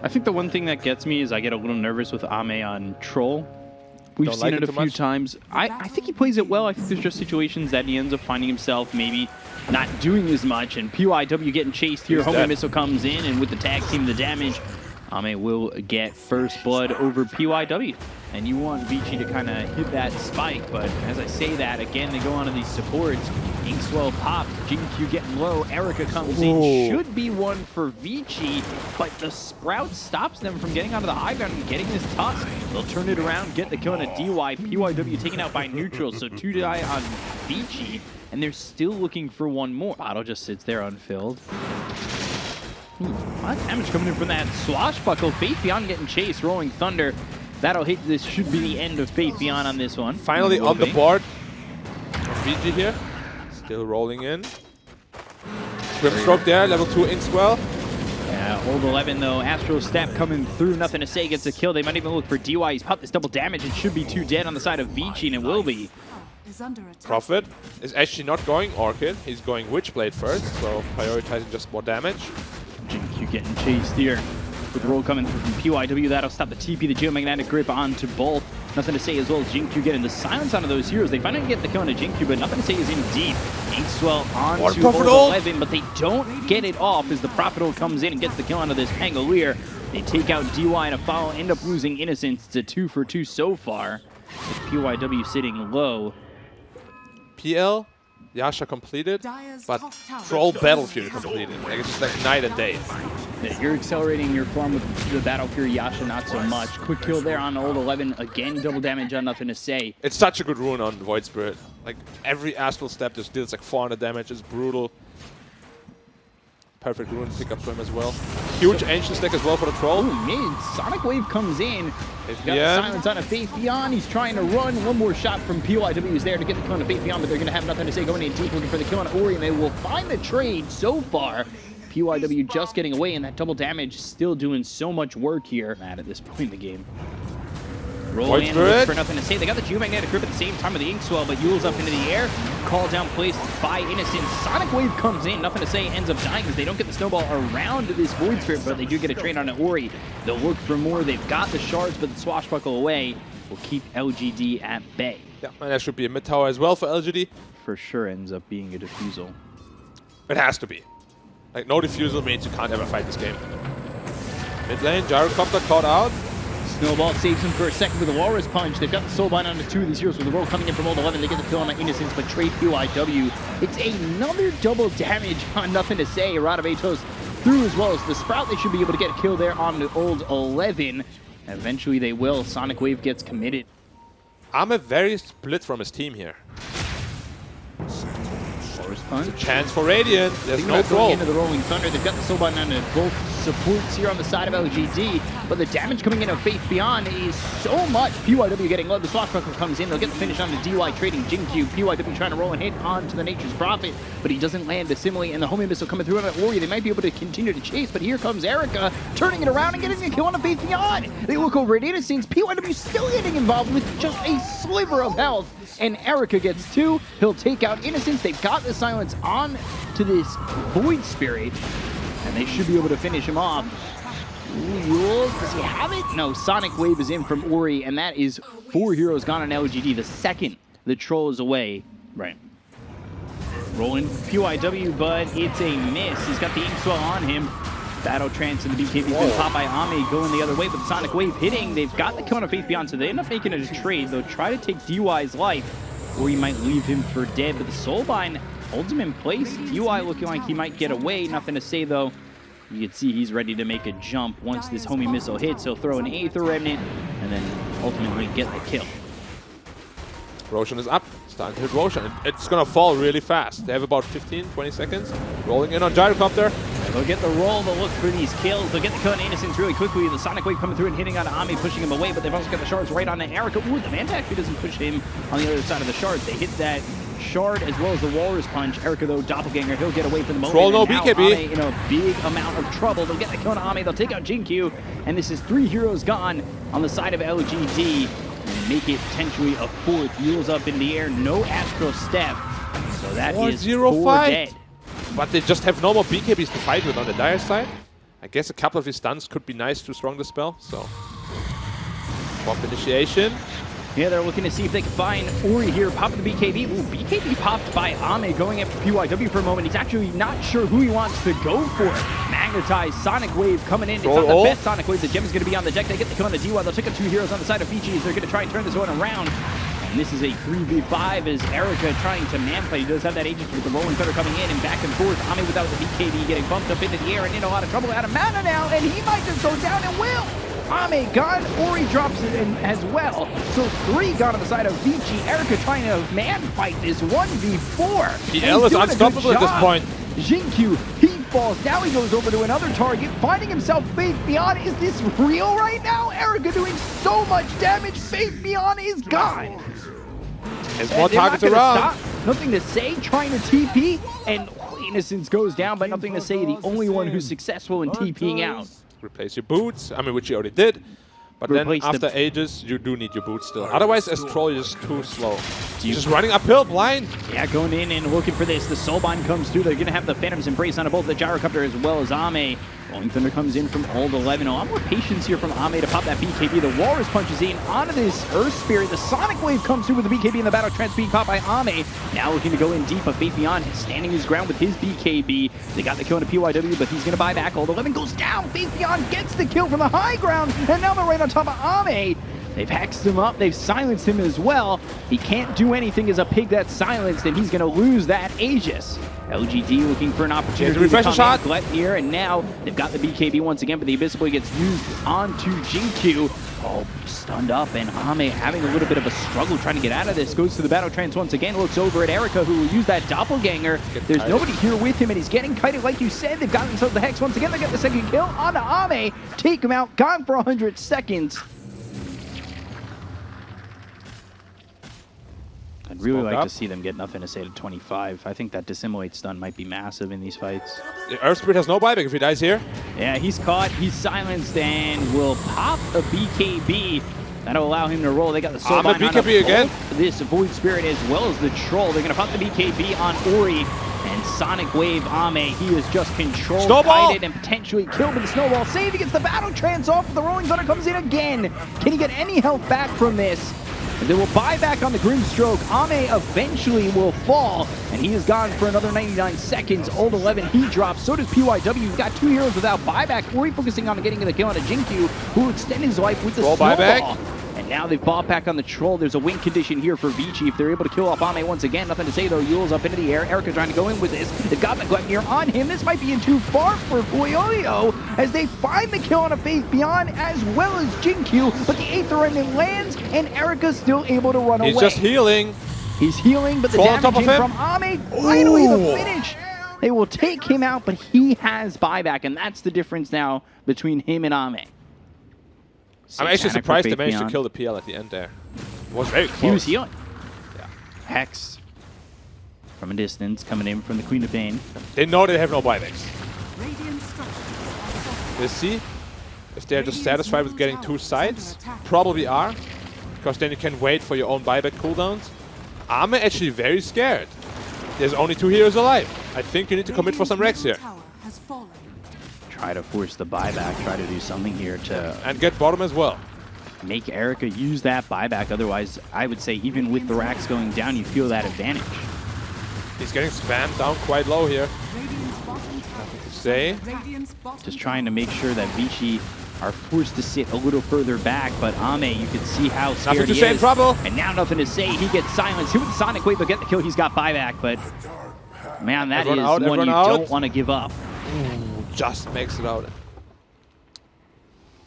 I think the one thing that gets me is I get a little nervous with Ame on Troll. We've seen it a few times. I think he plays it well. I think there's just situations that he ends up finding himself maybe not doing as much. And PYW getting chased here. Homing Missile comes in, and with the tag team, the damage, Ame will get first blood over PYW. And you want Vici to kind of hit that spike, but as I say that, again, they go onto these supports. Inkswell pops, GQ getting low, Erica comes in, should be one for Vici, but the Sprout stops them from getting onto the high ground and getting this Tusk. They'll turn it around, get the kill on a DY, PYW taken out by neutral, so 2 die on Vici, and they're still looking for one more. Bottle just sits there unfilled. A lot of damage coming in from that swashbuckle. Faith Beyond getting chased, Rolling Thunder. That'll hit. This should be the end of Faith Beyond on this one. Finally on the board. Vici here. Still rolling in. Grimstroke there, level 2 Inkswell. Yeah, Old 11 though. Astro Step coming through. Nothing to say. Gets a kill. They might even look for DY. He's popped this double damage. It should be 2 dead on the side of Vici, and it will be. Prophet is actually not going Orchid. He's going Witchblade first, so prioritizing just more damage. GQ getting chased here. With the roll coming through from PYW, that'll stop the TP, the Geomagnetic Grip onto both. Nothing to say as well as Jinkyu getting the silence onto those heroes. They finally get the kill on Jinkyu, but nothing to say is in deep. Inkswell onto Old 11, but they don't get it off as the Prophet comes in and gets the kill onto this Pangolier. They take out DY in a foul, end up losing Innocence. It's a 2 for 2 so far. With PYW sitting low. PL, Yasha completed, but Troll Battlefield completed. Like, it's just like night and day. Yeah, you're accelerating your farm with the Battlefield, Yasha not so much. Quick kill there on Old 11. Again, double damage on Nothing to Say. It's such a good rune on Void Spirit. Like, every Astral Step just deals like 400 damage. It's brutal. Perfect rune pickup for him as well. Huge ancient stack as well for the Troll. Ooh, mid. Sonic Wave comes in. He's got the silence on a Faith Beyond. He's trying to run. One more shot from PYW is there to get the kill on a Faith Beyond, but they're going to have Nothing to Say going in deep looking for the kill on Ori, and they will find the trade so far. PYW just getting away, and that double damage still doing so much work here. Mad at this point in the game. Roll in for Nothing to Say. They got the Geomagnetic Grip at the same time with the Inkswell, but Yule's up into the air. Call down placed by Innocence. Sonic Wave comes in. Nothing to Say ends up dying because they don't get the snowball around this Void Spirit, but they do get a trade on Ori. They'll look for more. They've got the shards, but the swashbuckle away will keep LGD at bay. Yeah, and that should be a mid tower as well for LGD. For sure ends up being a defusal. It has to be. Like, no defusal means you can't ever fight this game. Mid lane, Gyrocopter caught out. Snowball saves him for a second with a Walrus Punch. They've got the Soulbind onto 2 of these heroes with the roll coming in from Old 11. They get the kill on the Innocence, but trade PYW. It's another double damage on Nothing to Say. Radabatos through as well as the Sprout. They should be able to get a kill there on the Old 11. Eventually they will. Sonic Wave gets committed. I'm a very split from his team here. Punch. A chance for Radiant. There's no troll. Into the Rolling Thunder. They've got the Soulbind on both supports here on the side of LGD, but the damage coming in of Faith Beyond is so much. PYW getting low. The Swashbuckle comes in. They'll get the finish on the DY trading Jinkyu. PYW trying to roll and hit onto the Nature's Prophet, but he doesn't land a simile, and the Homing Missile coming through on that Warrior. They might be able to continue to chase, but here comes Erica turning it around and getting a kill on a Faith Beyond. They look over at Innocence. PYW still getting involved with just a sliver of health, and Erica gets 2. He'll take out Innocence. They've got the silence on to this Void Spirit, and they should be able to finish him off. Ooh, does he have it? No, Sonic Wave is in from Ori, and that is 4 heroes gone on LGD the second the Troll is away. Right. Rolling PYW, but it's a miss. He's got the Inkswell on him. Battle Trance and the BKB's been popped by Ame going the other way, but Sonic Wave hitting. They've got the kill on a Faith Beyond, so they end up making it a trade. They'll try to take DY's life, or he might leave him for dead, but the Soulbind holds him in place. DY looking like he might get away. Nothing to Say, though. You can see he's ready to make a jump once this Homing Missile hits. He'll throw an Aether Remnant and then ultimately get the kill. Roshan is up. Starting to hit Roshan. It's going to fall really fast. They have about 15, 20 seconds. Rolling in on Gyrocopter. They'll get the roll. They'll look for these kills. They'll get the kill on Innocence really quickly. The Sonic Wave coming through and hitting on Ame, pushing him away, but they've also got the shards right on the Erica. Ooh, the Manta actually doesn't push him on the other side of the shards. They hit that shard as well as the Walrus Punch. Erica, though, Doppelganger, he'll get away for the moment. Troll, no BKB. Ame in a big amount of trouble. They'll get the kill on Ame. They'll take out Jinkyu, and this is 3 heroes gone on the side of LGD. And make it potentially a 4th. Yule's up in the air. No Astral Step. So that is 4 dead. But they just have no more BKBs to fight with on the Dire side. I guess a couple of his stuns could be nice to strong dispel, so. Swap initiation. Yeah, they're looking to see if they can find Ori here, popping the BKB. Ooh, BKB popped by Ame, going after PYW for a moment. He's actually not sure who he wants to go for. Magnetized Sonic Wave coming in. It's not the best Sonic Wave. The gem is going to be on the deck. They get the kill on the DY. They'll take out 2 heroes on the side of Vici. They're going to try and turn this one around. And this is a 3v5 as Erica trying to manplay. He does have that agent with the rolling cutter coming in and back and forth. Ame without the BKB getting bumped up into the air and in a lot of trouble. Out of mana now, and he might just go down and will. Ame gone, Ori drops it in as well. So 3 gone on the side of Vici. Erica trying to man fight this 1v4. PL is unstoppable at this point. Jinkyu, he falls. Now he goes over to another target, finding himself Faith Beyond. Is this real right now? Erica doing so much damage. Faith Beyond is gone. There's more targets around. Nothing to say, trying to TP, and Innocence goes down, but nothing to say. The only one who's successful in TPing out. Replace your boots, I mean, which you already did. But then after ages, you do need your boots still. Otherwise, as Troll, you're just too slow. He's just running uphill blind. Yeah, going in and looking for this. The Soulbind comes through. They're going to have the Phantom's Embrace on both the Gyrocopter as well as Ame. Rolling Thunder comes in from Old 11. A lot more patience here from Ame to pop that BKB. The Walrus punches in onto this Earth Spirit. The Sonic Wave comes through with the BKB in the battle. Trans being caught by Ame. Now looking to go in deep, but Faith Beyond standing his ground with his BKB. They got the kill into PYW, but he's going to buy back. Old 11 goes down. Faith Beyond gets the kill from the high ground, and now they're right on top of Ame. They've hexed him up. They've silenced him as well. He can't do anything as a pig that's silenced, and he's going to lose that Aegis. LGD looking for an opportunity refresh to shot here, and now they've got the BKB once again, but the Abyssal Blade gets used onto Jinkyu. Oh, stunned up, and Ame having a little bit of a struggle trying to get out of this. Goes to the battle trance once again, looks over at Erica, who will use that doppelganger. There's nobody here with him, and he's getting kited like you said. They've got themselves the hex once again. They get the second kill onto Ame. Take him out, gone for 100 seconds. I'd really like to see them get nothing to say to 25. I think that Dissimulate stun might be massive in these fights. The Earth Spirit has no buyback if he dies here. Yeah, he's caught, he's silenced, and will pop a BKB. That'll allow him to roll. They got the Soulbind on BKB again. This Void Spirit as well as the Troll. They're going to pop the BKB on Ori. And Sonic Wave Ame, he is just controlled, kited, and potentially killed with the Snowball. Save, he gets the Battle Trance off, the Rolling Thunder comes in again. Can he get any health back from this? They will buy back on the Grimstroke. Ame eventually will fall, and he is gone for another 99 seconds. Old 11, he drops. So does PYW. We've got 2 heroes without buyback. Ori focusing on getting the kill on a Jinkyu, who will extend his life with the Snowball. Buyback. And now they've bought back on the Troll. There's a win condition here for Vici. If they're able to kill off Ame once again, nothing to say though. Yule's up into the air. Erica trying to go in with this. They've got the Gleipnir on him. This might be in too far for Fuyoyo as they find the kill on a Faith Beyond as well as Jinkyu. But the Aether Remnant lands and Erica's still able to run away. He's just healing. He's healing, but the damage from Ame, finally the finish. They will take him out, but he has buyback, and that's the difference now between him and Ame. I'm actually surprised they managed to kill the PL at the end there. It was very close. He was healing. Yeah. Hex from a distance coming in from the Queen of Pain. They know they have no buybacks. We'll see if they're just satisfied with getting 2 sides. Probably are, because then you can wait for your own buyback cooldowns. Ame actually very scared. There's only 2 heroes alive. I think you need to commit for some Rex here. Try to force the buyback, try to do something here to... And get bottom as well. Make Erica use that buyback. Otherwise, I would say even with the racks going down, you feel that advantage. He's getting spammed down quite low here. Nothing to say. Just trying to make sure that Vici are forced to sit a little further back, but Ame, you can see how scared nothing to he say is. In trouble. And now nothing to say. He gets silenced. He with the Sonic Wave, but get the kill. He's got buyback, but man, that is one you don't want to give up. Just makes it out.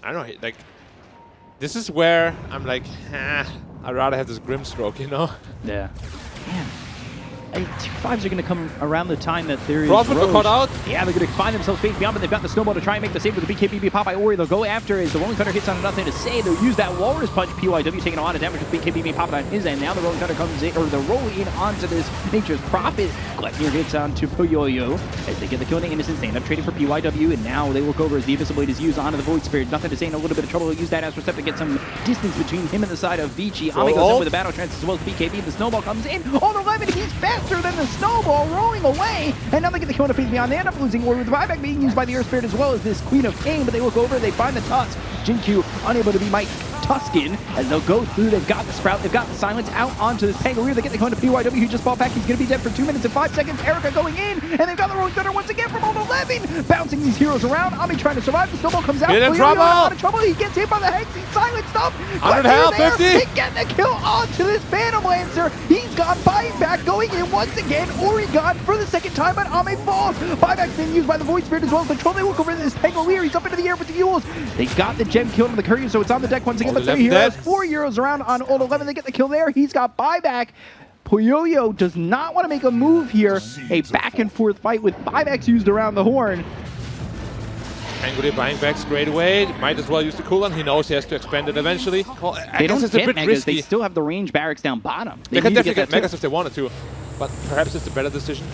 I don't know, like, this is where I'm like, I'd rather have this Grimstroke, you know? Yeah. Man. 2-5s are going to come around the time that there is Prophet will cut out. Yeah, they're going to find themselves Faith Beyond, but they've got the Snowball to try and make the save with the BKB pop by Ori. They'll go after as the Rolling Thunder hits on nothing to say. They'll use that Walrus Punch. PYW taking a lot of damage with BKB popping on his end. Now the Rolling Thunder comes in, or the roll in onto this Nature's Prophet. Gleipnir hits onto Puyoyo as they get the kill in Innocence. They end up trading for PYW, and now they look over as the Abyssal Blade is used onto the Void Spirit. Nothing to say, in a little bit of trouble. They'll use that Astral Step to get some distance between him and the side of Vici. Ame goes in with a Battle Trance as well as BKB. The Snowball comes in. Oh, the 11, he's fast. faster than the snowball, rolling away. And now they get the kill on the Faith Beyond. They end up losing order with the buyback being used by the Earth Spirit as well as this Queen of Pain. But they look over, they find the Tusk. Jin-Q unable to be Mike Tuskin as they'll go through. They've got the Sprout, they've got the Silence out onto this Pangolier. They get the kill on the PYW who just fought back. He's going to be dead for 2 minutes and 5 seconds. Erica going in, and they've got the Rolling Thunder once again from Old 11. Bouncing these heroes around. Ami trying to survive. The snowball comes out. In trouble! Out of trouble. He gets hit by the Hex. He's silenced up. 100 health, 50. They get the kill onto this Phantom Lancer. He's got buyback going in once again. Oregon for the second time, but Ame falls. Buyback's been used by the Void Spirit as well as Control. They look over this Pangolier. He's up into the air with the Euls. They got the gem kill on the Courier, so it's on the deck once again. But 3 heroes, 4 heroes around on Old 11. They get the kill there. He's got buyback. Poyoyo does not want to make a move here. A back and forth fight with buybacks used around the horn. Pangolier buying back straight away. Might as well use the cooldown. He knows he has to expand it eventually. Well, They don't it's a get bit megas. risky. They still have the range barracks down bottom. They can need to definitely get that megas too. if they wanted to, but perhaps it's a better decision.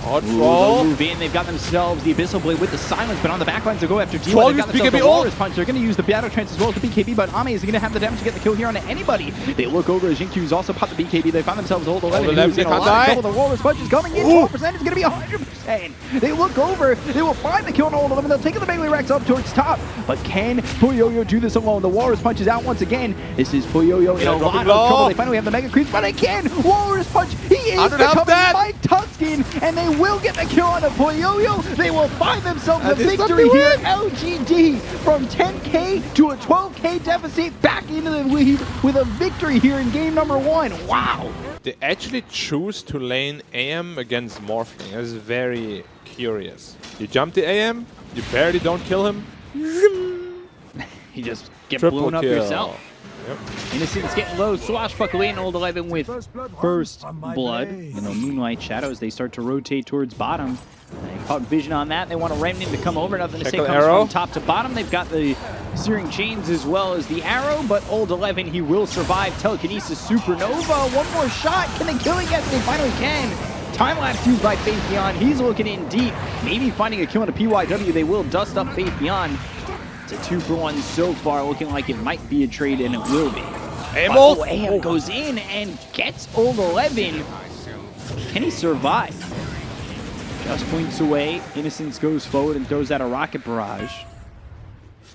Odd They'll roll. move in. They've got themselves the Abyssal Blade with the Silence, but on the backlines they'll go after D1. Troll They've got used themselves BKB the ult. Walrus Punch. They're going to use the Battle Trance as well as the BKB, but Ame is going to have the damage to get the kill here on anybody. They look over as Jinkyu's also popped the BKB. They find themselves Old 11. Old 11, who's in a they lot can't of die. trouble. The Walrus Punch is coming in. 12% is going to be 100%. They look over. They will find the kill on Old 11. They'll take the Melee Rex up towards top, but can Poyoyo do this alone? The Walrus Punch is out once again. This is Poyoyo in a lot of trouble. They finally have the Mega Creeps, but again, Walrus Punch. He is becoming Mike Tuskin, and they will get the kill on the Poyoyo. They will find themselves a victory here. LGD from 10K to a 12K deficit back into the lead with a victory here in game number 1. Wow. They actually choose to lane AM against Morphling. That is very curious. You jump the AM, you barely don't kill him. You just get Triple blown up kill. yourself. Yep. Innocent's getting low. Swashbuckling Old 11 with first blood. You know, Moonlight Shadows, they start to rotate towards bottom. They caught vision on that. They want a Remnant to come over. Nothing to say Check the comes arrow. from top to bottom. They've got the Searing Chains as well as the arrow, but Old 11, he will survive. Telekinesis Supernova. One more shot. Can they kill it? Yes, they finally can. Time lapse used by Faith Beyond. He's looking in deep. Maybe finding a kill on a PYW. They will dust up Faith Beyond. It's a 2-for-1 so far, looking like it might be a trade, and it will be. AM goes in and gets Old 11. Can he survive? Just points away. Innocence goes forward and throws out a rocket barrage.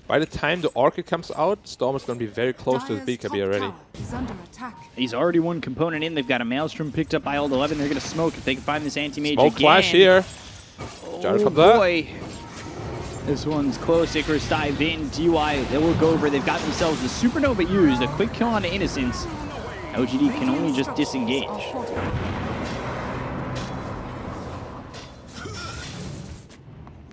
By the time the Orchid comes out, Storm is going to be very close to the BKB already. He's already one component in. They've got a Maelstrom picked up by Old 11. They're going to smoke if they can find this anti-mage Smoke again. flash here. Oh boy. This one's close. Icarus dive in. DY, they look over. They've got themselves the Supernova used. A quick kill on Innocence. LGD can only just disengage.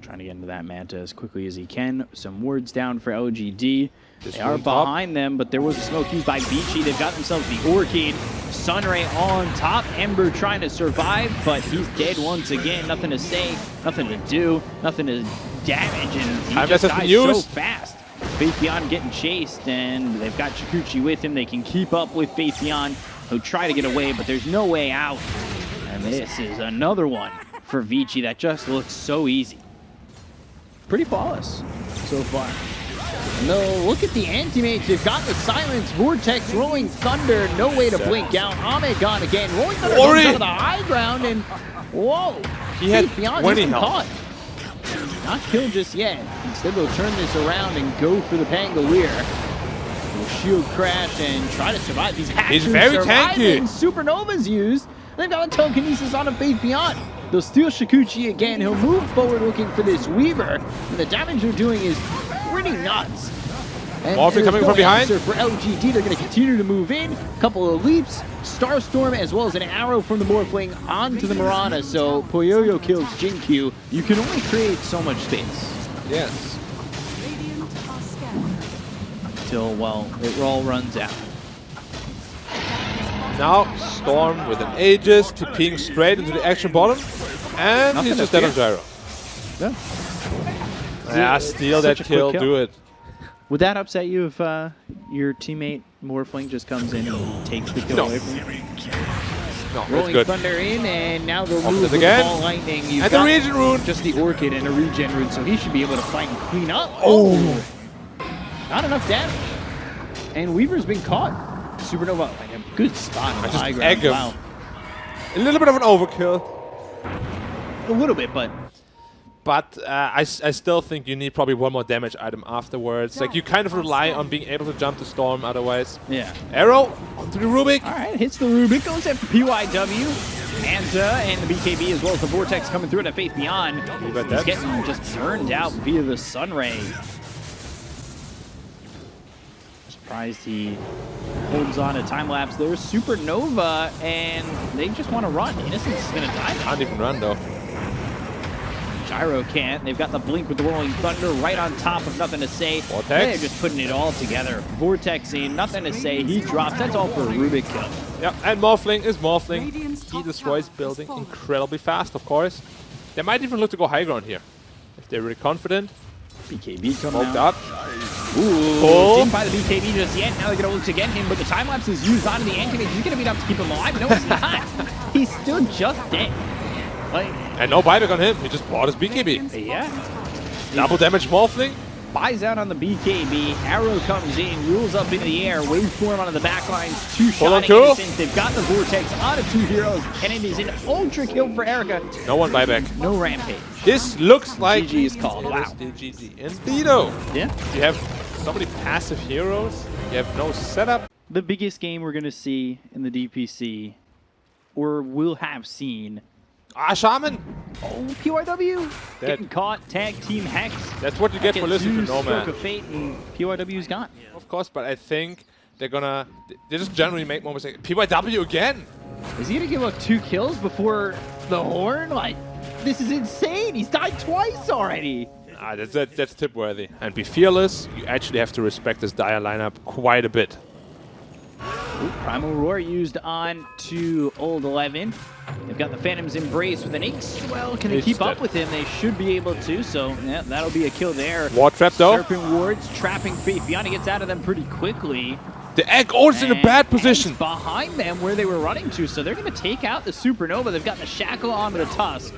Trying to get into that Manta as quickly as he can. Some words down for LGD. They are behind them, but there was a smoke used by Vici. They've got themselves the Orchid. Sunray on top. Ember trying to survive, but he's dead once again. Nothing to say, nothing to do, nothing to damage, and he just dies so fast. Faith Beyond getting chased, and they've got Chikuchi with him. They can keep up with Faith Beyond. He'll try to get away, but there's no way out. And this is another one for Vici that just looks so easy. Pretty flawless so far. No, look at the anti-mage. They've got the Silence, Vortex, Rolling Thunder, no way to blink out. Ame gone again. Rolling Thunder comes out of the high ground, and whoa. He had Beyond 20 health. caught. Not killed just yet. Instead, they'll turn this around and go for the Pangolier. Will shield crash and try to survive. These hacks He's very surviving. tanky. Supernova's used. They've got a telekinesis on a Faith Beyond. They'll steal Chikuchi again. He'll move forward looking for this Weaver. And the damage they're doing is pretty nuts. And Morphin coming from behind. For LGD, they're going to continue to move in. Couple of leaps, Starstorm, as well as an arrow from the Morphling onto the Mirana. So Poyoyo kills Jin-Q. You can only create so much space. Yes. Until, well, it all runs out. Now Storm with an Aegis, TPing straight into the action bottom, and he's just dead on Gyro. Yeah. Yeah, steal that kill, do it. Would that upset you if your teammate Morphling just comes in and takes the kill away from you? No, Rolling good. Thunder in, and now they'll Open move it with again. Ball Lightning. You've And got the regen rune. just the Orchid and a regen rune, so he should be able to fight and clean up. Oh! Not enough damage. And Weaver's been caught. Supernova, like a good spot on the just high egg ground. him. Wow. A little bit of an overkill. A little bit, but I still think you need probably one more damage item afterwards. Like, you kind of rely on being able to jump the storm otherwise. yeah. Arrow onto the Rubik. All right, hits the Rubik, goes after PYW. Manta and the BKB as well as the Vortex coming through at Faith Beyond. He's getting just burned out via the Sunray. Surprised he holds on to time lapse there. Supernova, and they just want to run. Innocence is going to die. Can't even run though. Gyro can't. They've got the Blink with the Rolling Thunder right on top of Nothing to Say. Vortex. They're just putting it all together. Vortex in, Nothing to Say. He drops. That's all for a Rubik kill. Yeah, and Morphling is Morphling. He destroys building incredibly fast, of course. They might even look to go high ground here. If they're really confident. BKB coming Smoked out. up. Ooh, didn't buy the BKB just yet. Now they're going to look to get him, but the time lapse is used onto the Anchovy. He's going to beat up to keep him alive. No, he's not. He's still just dead. Like, And no buyback on him. He just bought his BKB. yeah. Double damage Morphling. Buys out on the BKB. Arrow comes in, rules up into the air. Waveform onto the back lines. Two Hold on, shot cool. Innocence. They've got the Vortex onto two heroes. And it is an ultra kill for Erica. No one buyback. No rampage. This looks like GG is called. It Wow. is the GG. Indeedo. Yeah. You have so many passive heroes. You have no setup. The biggest game we're going to see in the DPC, or will have seen. Ah, Shaman. Oh, PYW Dead. getting caught. Tag team Hex. That's what you get for listening to Stroke Nomad. of Fate, and PYW's gone. Of course, but I think they're gonna. They just generally make more mistakes. PYW again. Is he going to give up 2 kills before the horn? Like, this is insane. He's died twice already. Ah, that's tip worthy. And be fearless. You actually have to respect this Dire lineup quite a bit. Ooh, Primal Roar used on to Old 11. They've got the Phantom's Embrace with an Ace. Well, can they He's keep dead. up with him? They should be able to, so yeah, that'll be a kill there. Ward trap though. Serpent Wards trapping Faith Beyond. He gets out of them pretty quickly. The egg is in a And bad position. Egg's behind them where they were running to, so they're going to take out the Supernova. They've got the Shackle onto the Tusk.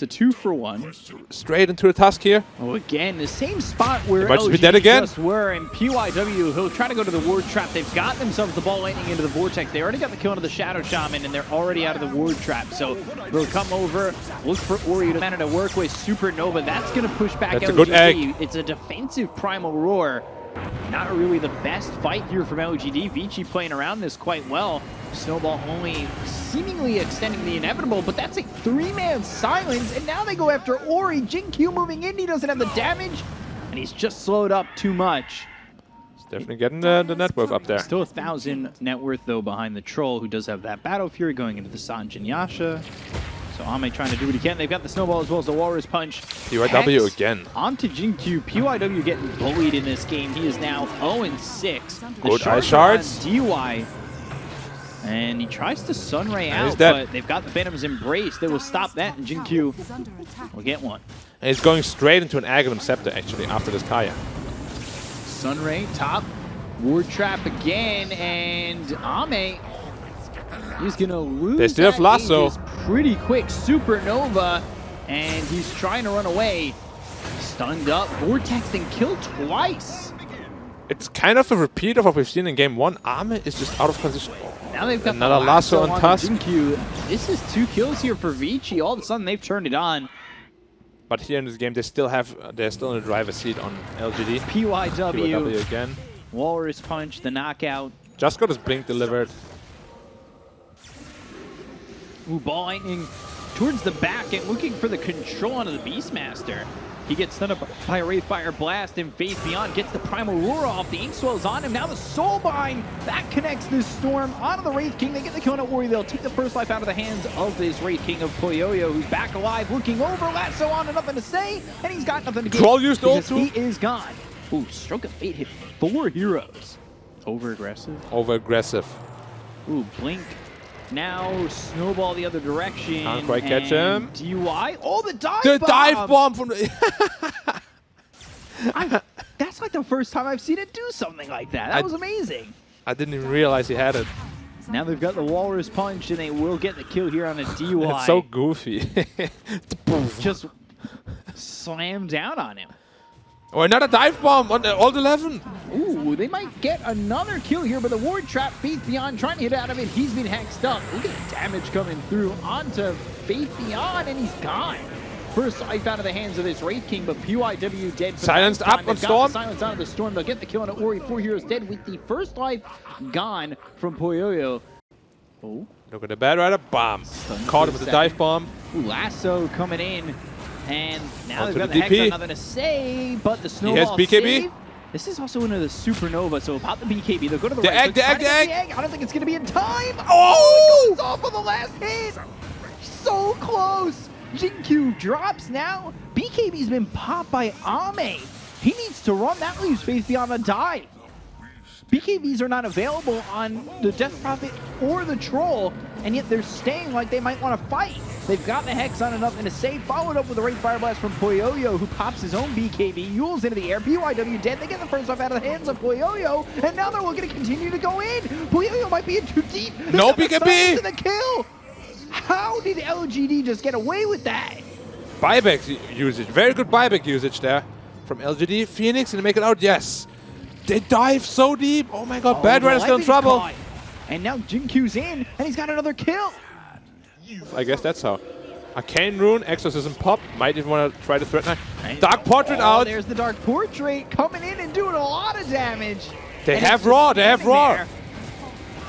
It's a 2-for-1. Straight into the Tusk here. Oh, again, the same spot where They might just be LG dead again. just were, and PYW, he'll try to go to the Ward Trap. They've got themselves the ball lightning into the Vortex. They already got the kill into the Shadow Shaman, and they're already out of the Ward Trap. So they'll come over, look for Ori to manage to work with Supernova. That's going to push back That's a LGD. good egg. It's a defensive Primal Roar. Not really the best fight here from LGD. Vici playing around this quite well. Snowball only seemingly extending the inevitable, but that's a 3-man silence, and now they go after Ori. Jin-Q moving in, he doesn't have the damage, and he's just slowed up too much. He's definitely getting the net worth up there. Still 1,000 net worth, though, behind the Troll, who does have that Battle Fury going into the Sanjin Yasha. So Ame trying to do what he can. They've got the Snowball as well as the Walrus Punch. PYW Hex again. onto Jin-Q. PYW getting bullied in this game. He is now 0-6. Good Ice Shards. DY. And he tries to Sunray And he's out, dead. but they've got the Phantom's Embrace. They will stop that, and Jin-Q will get one. And he's going straight into an Aghanim Scepter, actually, after this Kaya. Sunray, top. Ward Trap again, and Ame, he's going to lose They still have that Lasso. Aegis pretty quick. Supernova, and he's trying to run away. Stunned up. Vortex then killed twice. It's kind of a repeat of what we've seen in game 1. Ame is just out of position. Now they've got Another the lasso on Tusk. Jin-Q. This is 2 kills here for Vici. All of a sudden, they've turned it on. But here in this game, they're still in the driver's seat on LGD. PYW. again. Walrus Punch, the knockout. Just got his blink delivered. Ooh, ball lightning towards the back and looking for the control onto the Beastmaster. He gets stunned up by a Wraithfire Blast, and Faith Beyond gets the Primal Roar off. The Inkswell's on him. Now the Soulbind, that connects this Storm onto the Wraith King. They get the kill on Ori. They'll take the first life out of the hands of this Wraith King of Poyoyo, who's back alive, looking over. Lasso on and nothing to say, and he's got nothing to give. Troll used ult because too. he is gone. Ooh, Stroke of Fate hit 4 heroes. Over aggressive. Over aggressive. Ooh, Blink. Now Snowball the other direction. Can't quite catch and him. DY. Oh, the dive The bomb! dive bomb from the... That's like the first time I've seen it do something like that. That was amazing. I didn't even realize he had it. Now they've got the Walrus Punch, and they will get the kill here on a DY. It's so goofy. Just slam down on him. Oh, another dive bomb on the Old 11. Ooh, Ooh, they might get another kill here, but the ward trap, Faith Beyond trying to hit out of it. He's been hexed up. Look at the damage coming through onto Faith Beyond, and he's gone. First life out of the hands of this Wraith King, but PYW dead. For Silenced up on Storm. Silence out of the Storm. They'll get the kill on Ori. 4 heroes dead with the first life gone from Poyoyo. Oh. Look at the Bad Rider. Bomb. Caught him with the dive bomb. Ooh, Lasso coming in. And now Onto they've got the the Hex, DP. nothing to say, but the snowball BKB. save. This is also into the Supernova, so about the BKB, they'll go to the right. The egg. I don't think it's going to be in time. Oh! It goes off on the last hit. So close. Jinkyu drops now. BKB's been popped by Ame. He needs to run. That leaves Faith Beyond a die. BKBs are not available on the Death Prophet or the Troll, and yet they're staying like they might want to fight. They've got the Hex on enough and to save, followed up with a Wraith Fire Blast from Poyoyo, who pops his own BKB, Yules into the air, PYW dead, they get the first off out of the hands of Poyoyo, and now they're going to continue to go in. Poyoyo might be in too deep. No BKB! To the kill. How did LGD just get away with that? Buyback usage. Very good buyback usage there from LGD. Phoenix, and they make it out. Yes. They dive so deep. Oh my god, Bad Rider's still in trouble. Caught. And now Jinkyu's in, and he's got another kill. I guess that's how. Arcane Rune, Exorcism pop. Might even want to try to threaten her. Dark Portrait out. There's the Dark Portrait coming in and doing a lot of damage. They have Raw. They have Raw. There.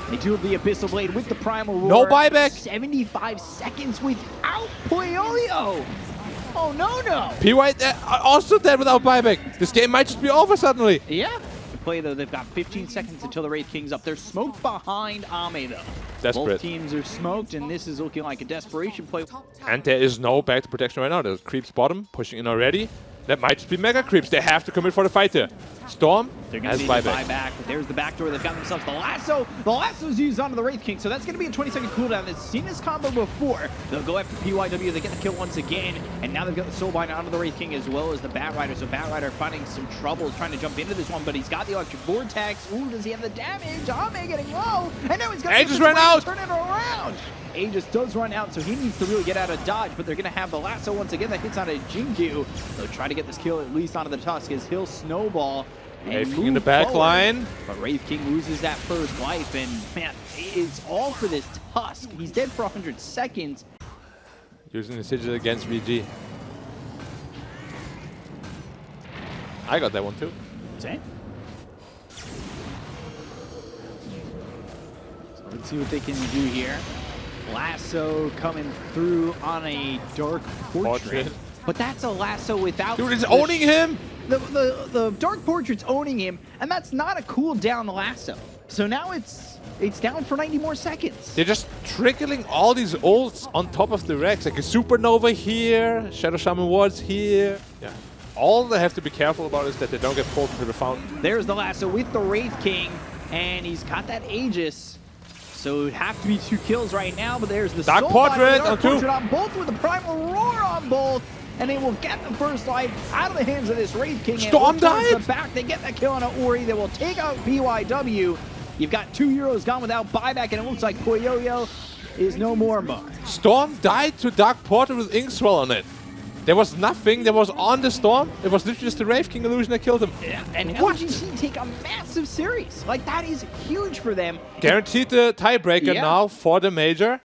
They do have the Abyssal Blade with the Primal Roar. No buyback. 75 seconds without Poyoyo. Oh, no. PY also dead without buyback. This game might just be over suddenly. Yeah. Play though, they've got 15 seconds until the Wraith King's up. They're smoked behind Ame though. Desperate. Both teams are smoked, and this is looking like a desperation play. And there is no back to protection right now. There's creeps bottom, pushing in already. That might just be mega creeps. They have to commit for the fight here. Storm They're going has to need to buyback. buy back, but there's the back door. They've got themselves the lasso. The lasso's used onto the Wraith King, so that's going to be a 20-second cooldown. They've seen this combo before. They'll go after PYW. They get the kill once again, and now they've got the Soulbind onto the Wraith King as well as the Bat Rider. So Bat Rider finding some trouble trying to jump into this one, but he's got the Electric Vortex. Ooh, does he have the damage? Ame getting low, and now he's got Aegis ran out. Turn it around. Aegis does run out, so he needs to really get out of dodge, but they're going to have the lasso once again that hits on a Jinkyu. They'll try to get this kill at least onto the Tusk as he'll snowball. Wraith King in the back line. But Wraith King loses that first life, and man, it's all for this Tusk. He's dead for 100 seconds. Using the sigil against VG. I got that one too. Same. So let's see what they can do here. Lasso coming through on a Dark Portrait. But that's a lasso without... Dude, it's owning him! The Dark Portrait's owning him, and that's not a cooldown lasso. So now it's down for 90 more seconds. They're just trickling all these ults on top of the Rex. Like a Supernova here, Shadow Shaman Wards here. Yeah. All they have to be careful about is that they don't get pulled into the fountain. There's the lasso with the Wraith King, and he's got that Aegis. So it would have to be 2 kills right now, but there's the Dark Soul Portrait Dark on 2. Portrait on both with the Primal Roar on both. And they will get the first life out of the hands of this Wraith King. Storm and dive! the back. They get that kill on Ori. They will take out PYW. You've got 2 heroes gone without buyback, and it looks like Poyoyo is no more. Storm died to Dark Portal with Inkswell on it. There was nothing. There was on the Storm. It was literally just the Wraith King illusion that killed him. Yeah, and what? LGD take a massive series. Like, that is huge for them. Guaranteed the tiebreaker now for the Major.